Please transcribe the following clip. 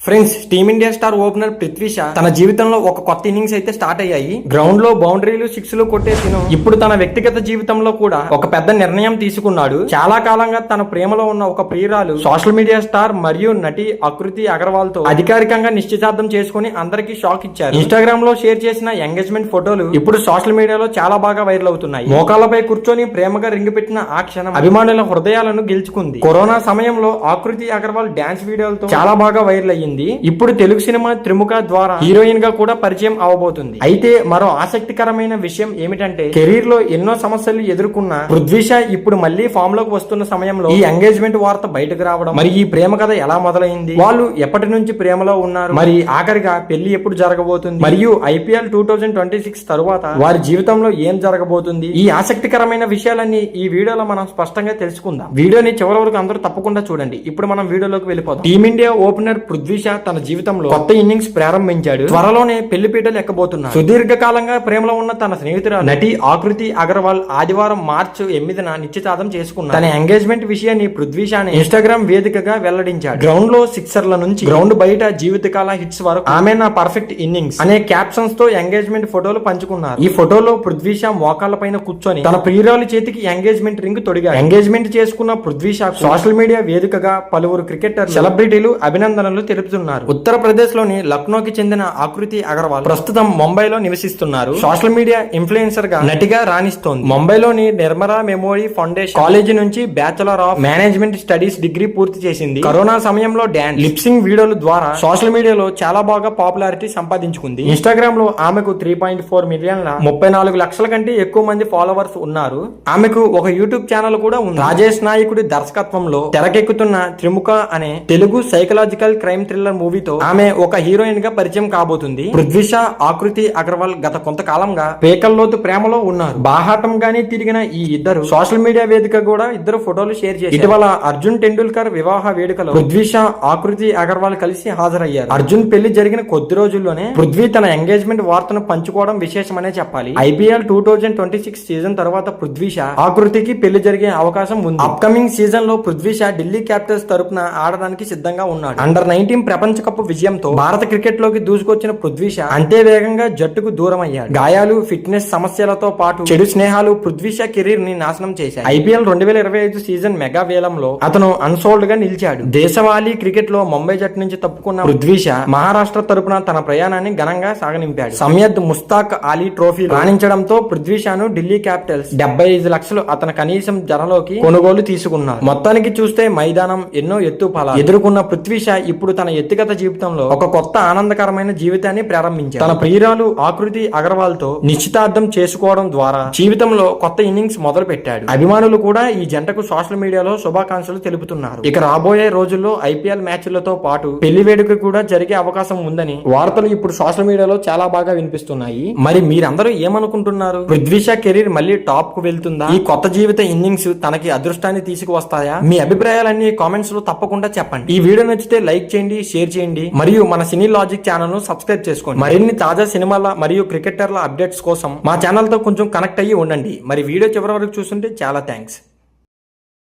Friends, team India star opener Prithvi Shah తన జీవితంలో ఒక కొత్త ఇన్నింగ్స్ అయితే స్టార్ట్ అయ్యాయి. గ్రౌండ్ లో బౌండరీలు, సిక్స్లు కొట్టేసిన ఇప్పుడు తన వ్యక్తిగత జీవితంలో కూడా ఒక పెద్ద నిర్ణయం తీసుకున్నాడు. చాలా కాలంగా తన ప్రేమలో ఉన్న ఒక ప్రియురాలు సోషల్ మీడియా స్టార్ మరియు నటి ఆకృతి అగర్వాల్ తో అధికారికంగా నిశ్చితార్థం చేసుకుని అందరికీ షాక్ ఇచ్చారు. ఇన్స్టాగ్రామ్ లో షేర్ చేసిన ఎంగేజ్మెంట్ ఫోటోలు ఇప్పుడు సోషల్ మీడియాలో చాలా బాగా వైరల్ అవుతున్నాయి. మోకాలపై కూర్చొని ప్రేమగా రింగు పెట్టిన ఆ క్షణం అభిమానుల హృదయాలను గెలుచుకుంది. కరోనా సమయంలో ఆకృతి అగర్వాల్ డాన్స్ వీడియోలతో చాలా బాగా వైరల్ అయ్యింది. ఇప్పుడు తెలుగు సినిమా త్రిముఖ ద్వారా హీరోయిన్ గా కూడా పరిచయం అవబోతుంది. అయితే మరో ఆసక్తికరమైన విషయం ఏమిటంటే, కెరీర్ లో ఎన్నో సమస్యలు ఎదుర్కొన్న పృథ్వీ షా ఇప్పుడు మళ్లీ ఫామ్ లోకి వస్తున్న సమయంలో ఈ ఎంగేజ్మెంట్ వార్త బయటకు రావడం, మరి ఈ ప్రేమ కథ ఎలా మొదలైంది, వాళ్ళు ఎప్పటి నుంచి ప్రేమలో ఉన్నారు, మరి ఆఖరిగా పెళ్లి ఎప్పుడు జరగబోతుంది, మరియు IPL 2026 తరువాత వారి జీవితంలో ఏం జరగబోతుంది, ఈ ఆసక్తికరమైన విషయాలన్నీ ఈ వీడియోలో మనం స్పష్టంగా తెలుసుకుందాం. వీడియోని చివరి వరకు అందరూ తప్పకుండా చూడండి. ఇప్పుడు మనం వీడియోలోకి వెళ్ళిపోతాం. టీమిండియా ఓపెనర్ పృథ్వీ షా తన జీవితంలో కొత్త ఇన్నింగ్స్ ప్రారంభించాడు. త్వరలోనే పెళ్లి పీటలు ఎక్కబోతున్నాడు. సుదీర్ఘకాలంగా ప్రేమలో ఉన్న తన స్నేహితురాలు నటి ఆకృతి అగర్వాల్ ఆదివారం మార్చి 8న నిశ్చితార్థం చేసుకున్నారు. తన ఎంగేజ్మెంట్ విషయాన్ని పృథ్వీ షాని ఇన్స్టాగ్రామ్ వేదికగా వెల్లడించాడు. గ్రౌండ్ లో సిక్సర్ల నుంచి గ్రౌండ్ బయట జీవితకాల హిట్స్ వరకు ఆమె నా పర్ఫెక్ట్ ఇన్నింగ్స్ అనే క్యాప్షన్స్ తో ఎంగేజ్మెంట్ ఫోటోలు పంచుకున్నారు. ఈ ఫోటోలో పృథ్వీ షా మోకాళ్ల పైన కూర్చొని తన ప్రియురాలి చేతికి ఎంగేజ్మెంట్ రింగ్ తొడిగాడు. ఎంగేజ్మెంట్ చేసుకున్న పృథ్వీ షా సోషల్ మీడియా వేదికగా పలువురు క్రికెటర్, సెలబ్రిటీలు అభినందనలు తెలుపుతున్నారు. ఉత్తరప్రదేశ్ లోని లక్నోకి చెందిన ఆకృతి అగర్వాల్ ప్రస్తుతం ముంబైలో నివసిస్తున్నారు. సోషల్ మీడియా ఇన్ఫ్లుయెన్సర్ గా నటిగా రాణిస్తోంది. ముంబైలోని నిర్మలా మెమోరీ ఫౌండేషన్ కాలేజీ నుంచి bachelor of management studies degree పూర్తి చేసింది. కరోనా సమయంలో డాన్స్, లిప్సింగ్ వీడియోల ద్వారా సోషల్ మీడియాలో చాలా బాగా పాపులారిటీ సంపాదించుకుంది. ఇన్స్టాగ్రామ్ లో ఆమెకు 3.4 మిలియన్ల 34 లక్షల కంటే ఎక్కువ మంది ఫాలోవర్స్ ఉన్నారు. ఆమెకు ఒక యూట్యూబ్ ఛానల్ కూడా ఉంది. రాజేష్ నాయకుడి దర్శకత్వంలో తెరకెక్కుతున్న త్రిముఖ అనే తెలుగు సైకలాజికల్ క్రైమ్ థ్రిల్లర్ మూవీతో ఆమె ఒక హీరోయిన్ గా పరిచయం కాబోతుంది. పృథ్వీ షా, ఆకృతి అగర్వాల్ గత కొంతకాలంగా పేకల్లోతు ప్రేమలో ఉన్నారు. బాహాటం గానీ తిరిగిన ఈ ఇద్దరు సోషల్ మీడియా వేదిక కూడా ఇద్దరు ఫోటోలు షేర్ చేశారు. ఇటీవల అర్జున్ టెండూల్కర్ వివాహ వేడుకలో పృథ్వీ షా, ఆకృతి అగర్వాల్ కలిసి హాజరయ్యారు. అర్జున్ పెళ్లి జరిగిన కొద్ది రోజుల్లోనే పృథ్వీ తన ఎంగేజ్మెంట్ వార్తను పంచుకోవడం విశేషమనే చెప్పాలి. IPL 2026 సీజన్ తర్వాత పృథ్వీ షా, ఆకృతికి పెళ్లి జరిగే అవకాశం ఉంది. అప్కమింగ్ సీజన్ లో పృథ్వీ షా ఢిల్లీ క్యాపిటల్స్ తరపున ఆడడానికి సిద్ధంగా ఉన్నాడు. అండర్-19 ప్రపంచ కప్ విజయంతో భారత క్రికెట్ లోకి దూసుకొచ్చిన పృథ్వీ షా అంతే వేగంగా జట్టుకు దూరం అయ్యాడు. గాయాలు, ఫిట్నెస్ సమస్యలతో పాటు చెడు స్నేహాలు పృథ్వీ షా కెరీర్ ని నాశనం చేశాయి. IPL 2025 సీజన్ మెగా వేలంలో అతను అన్సోల్డ్ గా నిలిచాడు. దేశవాళీ క్రికెట్ లో ముంబై జట్టు నుంచి తప్పుకున్న పృథ్వీ షా మహారాష్ట్ర తరపున తన ప్రయాణాన్ని ఘనంగా సాగనింపాడు. సయ్యద్ ముస్తాక్ అలీ ట్రోఫీ రాణించడంతో పృథ్వీ షాను ఢిల్లీ క్యాపిటల్స్ 75 లక్షలు అతని కనీసం ధరలోకి కొనుగోలు తీసుకున్నారు. మొత్తానికి చూస్తే మైదానం ఎన్నో ఎత్తుపల్లాలు ఎదుర్కొన్న పృథ్వీ షా ఇప్పుడు తన వ్యక్తిగత జీవితంలో ఒక కొత్త ఆనందకరమైన జీవితాన్ని ప్రారంభించారు. తన ప్రియురాలు ఆకృతి అగర్వాల్ తో నిశ్చితార్థం చేసుకోవడం ద్వారా జీవితంలో కొత్త ఇన్నింగ్స్ మొదలు పెట్టాడు. అభిమానులు కూడా ఈ జంటకు సోషల్ మీడియాలో శుభాకాంక్షలు తెలుపుతున్నారు. ఇక రాబోయే రోజుల్లో IPL మ్యాచ్లతో పాటు పెళ్లి వేడుక కూడా జరిగే అవకాశం ఉందని వార్తలు ఇప్పుడు సోషల్ మీడియాలో చాలా బాగా వినిపిస్తున్నాయి. మరి మీరందరూ ఏమనుకుంటున్నారు? పృథ్వీ షా కెరీర్ మళ్ళీ టాప్ కు వెళ్తుందా? ఈ కొత్త జీవిత ఇన్నింగ్స్ తనకి అదృష్టాన్ని తీసుకువస్తాయా? మీ అభిప్రాయాలన్నీ కామెంట్స్ లో తప్పకుండా చెప్పండి. ఈ వీడియో నచ్చితే లైక్ చేయండి, షేర్ చేయండి, మరియు మన సినీ లాజిక్ ఛానల్ ను సబ్స్క్రైబ్ చేసుకోండి. మరిన్ని తాజా సినిమాల మరియు క్రికెటర్ల అప్డేట్స్ కోసం మా ఛానల్ తో కొంచెం కనెక్ట్ అయ్యి ఉండండి. మరి వీడియో చివరి వరకు చూస్తుంటే చాలా థ్యాంక్స్.